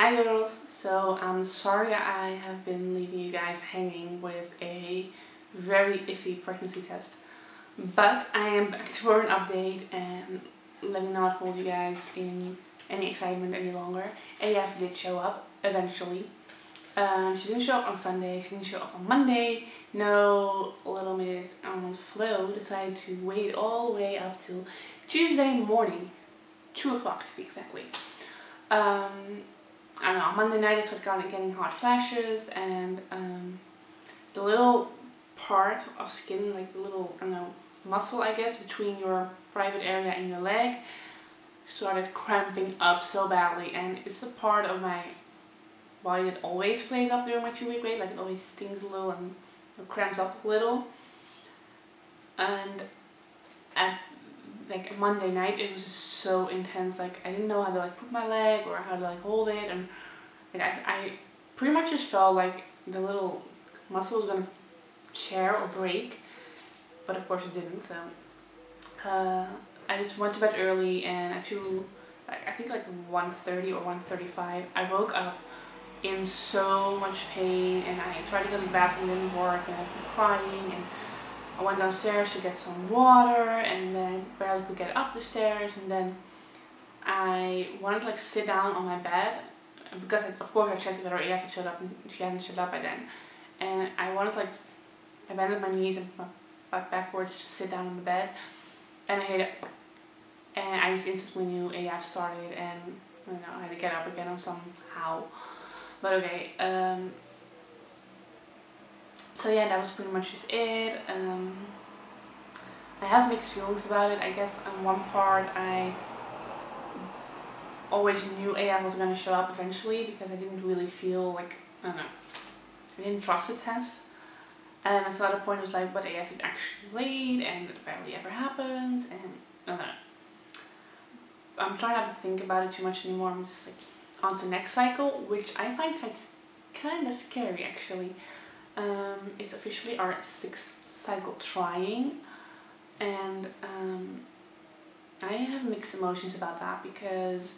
Hi girls, so I'm sorry I have been leaving you guys hanging with a very iffy pregnancy test, but I am back for an update and let me not hold you guys in any excitement any longer. AF did show up eventually. She didn't show up on Sunday, she didn't show up on Monday. No, little Miss Flo decided to wait all the way up till Tuesday morning, 2 o'clock to be exactly. I don't know, Monday night I started getting hot flashes, and the little part of skin, like the little, I don't know, muscle I guess, between your private area and your leg started cramping up so badly, and it's the part of my body that always plays up during my 2-week wait, like it always stings a little and cramps up a little. And at like Monday night it was just so intense, like I didn't know how to like put my leg or how to like hold it, and like I pretty much just felt like the little muscle was gonna tear or break, but of course it didn't. So I just went to bed early, and at I think like 1:30 or 1:35 I woke up in so much pain, and I tried to go to the bathroom, didn't work, and I was crying, and I went downstairs to get some water, and then I barely could get up the stairs, and then I wanted to like sit down on my bed because of course I checked whether AF had shut up, and she hadn't shut up by then, and I wanted to like, I bended my knees and my butt backwards to sit down on the bed, and I hit it, and I just instantly knew AF started, and you know, I had to get up again somehow, but okay. So yeah, that was pretty much just it. I have mixed feelings about it. I guess on one part I always knew AF was going to show up eventually, because I didn't really feel like, I don't know, I didn't trust the test. And at another point it was like, but AF is actually late and it barely ever happens, and I don't know. I'm trying not to think about it too much anymore. I'm just like on to next cycle, which I find kind of scary actually. It's officially our 6th cycle trying, and I have mixed emotions about that, because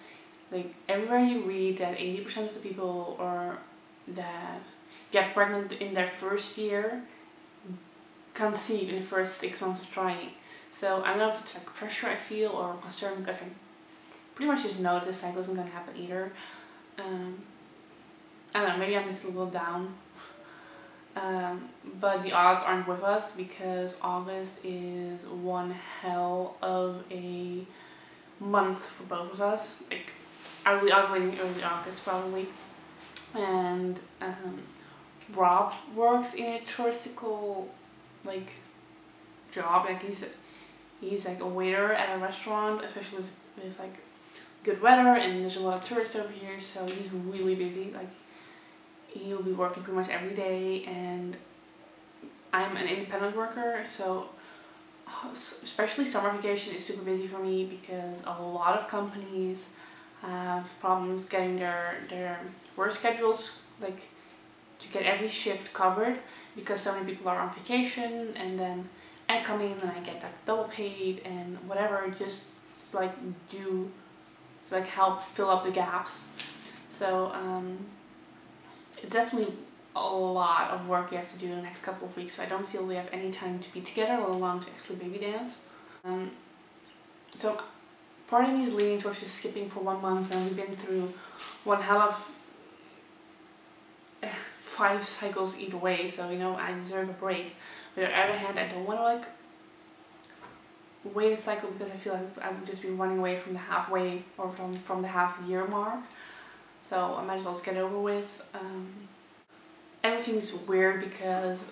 like everywhere you read that 80% of the people that get pregnant in their first year conceive in the first 6 months of trying. So I don't know if it's like pressure I feel or concern, because I pretty much just know that this cycle isn't going to happen either. I don't know, maybe I'm just a little down. But the odds aren't with us, because August is one hell of a month for both of us. Like I will be ovulating early August probably, and Rob works in a touristical like job. Like he's like a waiter at a restaurant, especially with like good weather, and there's a lot of tourists over here, so he's really busy. Like he'll be working pretty much every day, and I'm an independent worker, so especially summer vacation is super busy for me, because a lot of companies have problems getting their work schedules, like to get every shift covered, because so many people are on vacation, and then I come in and I get like double paid and whatever, just like help fill up the gaps. So it's definitely a lot of work you have to do in the next couple of weeks, so I don't feel we have any time to be together, let alone to actually baby dance. So part of me is leaning towards just skipping for 1 month, and we've been through one hell of 5 cycles either way, so you know, I deserve a break. But on the other hand, I don't want to like wait a cycle, because I feel like I would just be running away from the halfway or from the half-year mark. So I might as well just get it over with. Everything's weird, because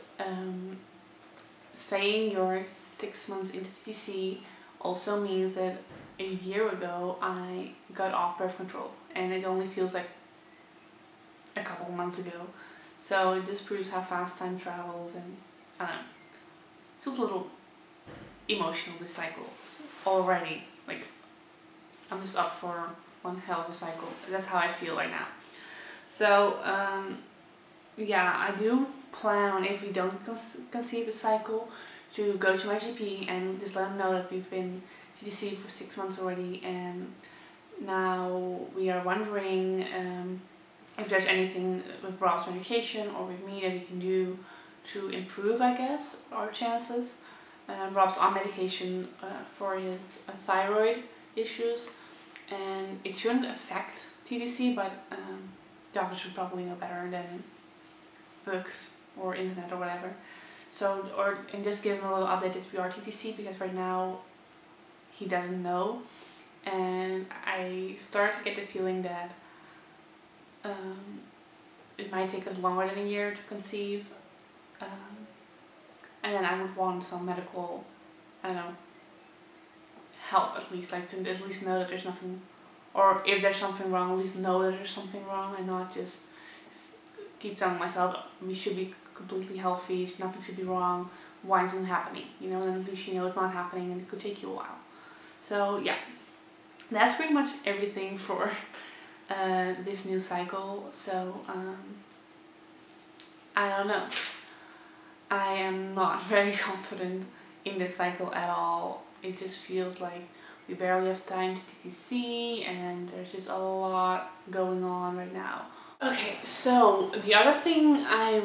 saying you're 6 months into TTC also means that a year ago I got off birth control, and it only feels like a couple months ago. So it just proves how fast time travels, and I don't know, it feels a little emotional this cycle already. Like I'm just up for one hell of a cycle. That's how I feel right now. So yeah, I do plan on, if we don't conceive the cycle, to go to my GP and just let them know that we've been TTC for 6 months already, and now we are wondering if there's anything with Rob's medication or with me that we can do to improve, I guess, our chances. Rob's on medication for his thyroid issues, and it shouldn't affect TDC, but doctors should probably know better than books or internet or whatever. So, and just give him a little update if we are TTC, because right now he doesn't know, and I start to get the feeling that it might take us longer than a year to conceive, and then I would want some medical, I don't know, help at least, like to at least know that there's nothing, or if there's something wrong, at least know that there's something wrong, and not just keep telling myself we should be completely healthy, nothing should be wrong, why isn't it happening, you know, and then at least you know it's not happening and it could take you a while. So yeah, that's pretty much everything for this new cycle. So I don't know, I am not very confident in this cycle at all. It just feels like we barely have time to TTC, and there's just a lot going on right now. Okay, so the other thing I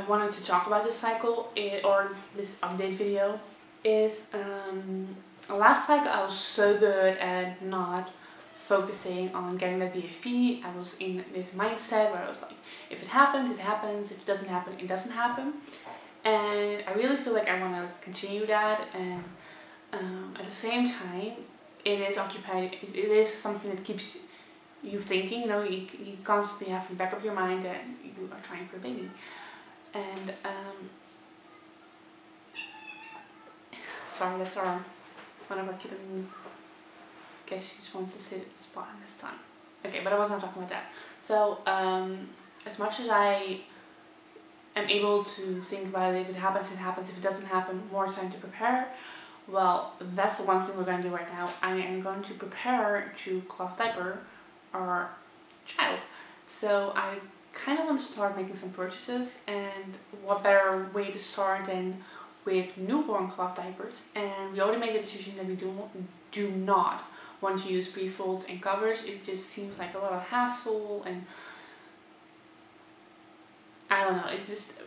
wanted to talk about this cycle, or this update video, is last cycle I was so good at not focusing on getting that BFP. I was in this mindset where I was like, if it happens, it happens. If it doesn't happen, it doesn't happen. And I really feel like I want to continue that, and at the same time, it is something that keeps you thinking, you know, you constantly have in the back of your mind that you are trying for a baby. And sorry, that's one of our kittens. I guess she just wants to sit at the spot in the sun. Okay, but I wasn't talking about that. So as much as I am able to think about it, if it happens, it happens. If it doesn't happen, more time to prepare. Well, that's the one thing we're going to do right now. I am going to prepare to cloth diaper our child. So I kind of want to start making some purchases, and what better way to start than with newborn cloth diapers. And we already made the decision that we do not want to use pre-folds and covers. It just seems like a lot of hassle, and I don't know, it just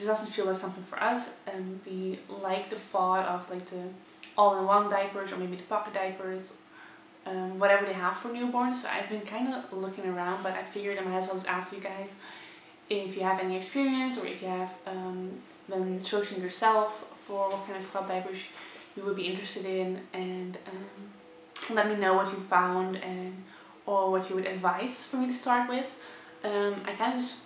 doesn't feel like something for us. And we like the thought of like the all-in-one diapers, or maybe the pocket diapers, whatever they have for newborns. So I've been kind of looking around, but I figured I might as well just ask you guys if you have any experience, or if you have been searching yourself for what kind of cloth diapers you would be interested in, and let me know what you found or what you would advise for me to start with. I kind of just,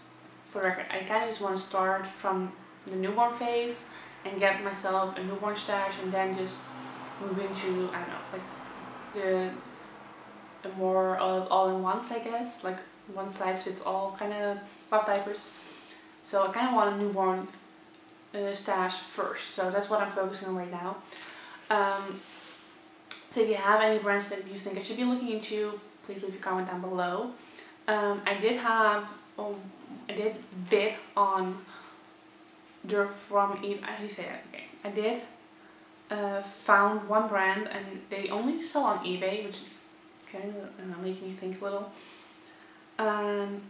for the record, I kind of just want to start from the newborn phase and get myself a newborn stash, and then just move into, I don't know, like the more all-in-ones, I guess, like one size fits all kind of cloth diapers. So I kind of want a newborn stash first, so that's what I'm focusing on right now. So if you have any brands that you think I should be looking into, please leave a comment down below. I did bid on from eBay. How do you say that? Okay, I did found one brand, and they only sell on eBay, which is kind of, I don't know, making me think a little. And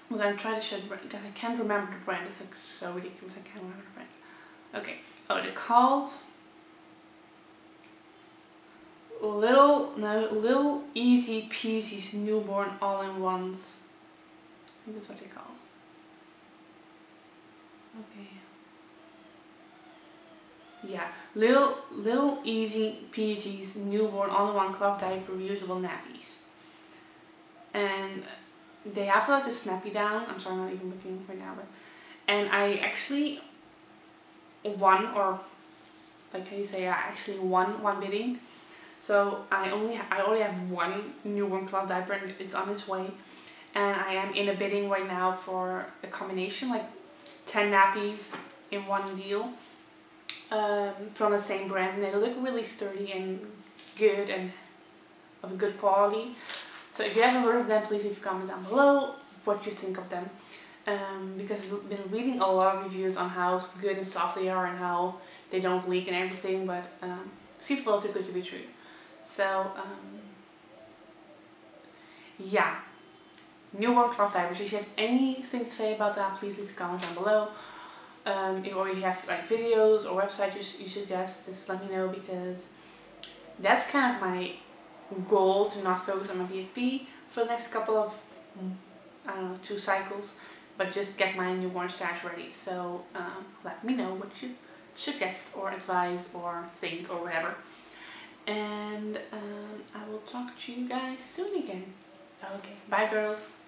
we're gonna try to show the brand, because I can't remember the brand. It's like so ridiculous. I can't remember the brand. Okay. Oh, they're called Little Easy Peasies Newborn All-in-Ones. I think that's what they're called. Okay. Yeah, Little Easy Peasies Newborn All-in-One Cloth Diaper Reusable Nappies. And they have like the snappy down. I'm sorry, I'm not even looking right now, but and I actually won, or like how you say, I actually won one bidding. So I already have one newborn cloth diaper, and it's on its way. And I am in a bidding right now for a combination, like 10 nappies in one deal, from the same brand, and they look really sturdy and good and of good quality. So if you haven't heard of them, please leave a comment down below what you think of them. Because I've been reading a lot of reviews on how good and soft they are and how they don't leak and everything, but it seems a little too good to be true. So yeah, newborn cloth diapers. If you have anything to say about that, please leave a comment down below. Or if you have like videos or websites you suggest, just let me know, because that's kind of my goal, to not focus on my BFB for the next couple of, I don't know, 2 cycles, but just get my newborn stash ready. So let me know what you suggest or advise or think or whatever. And I will talk to you guys soon again. Okay, bye girls.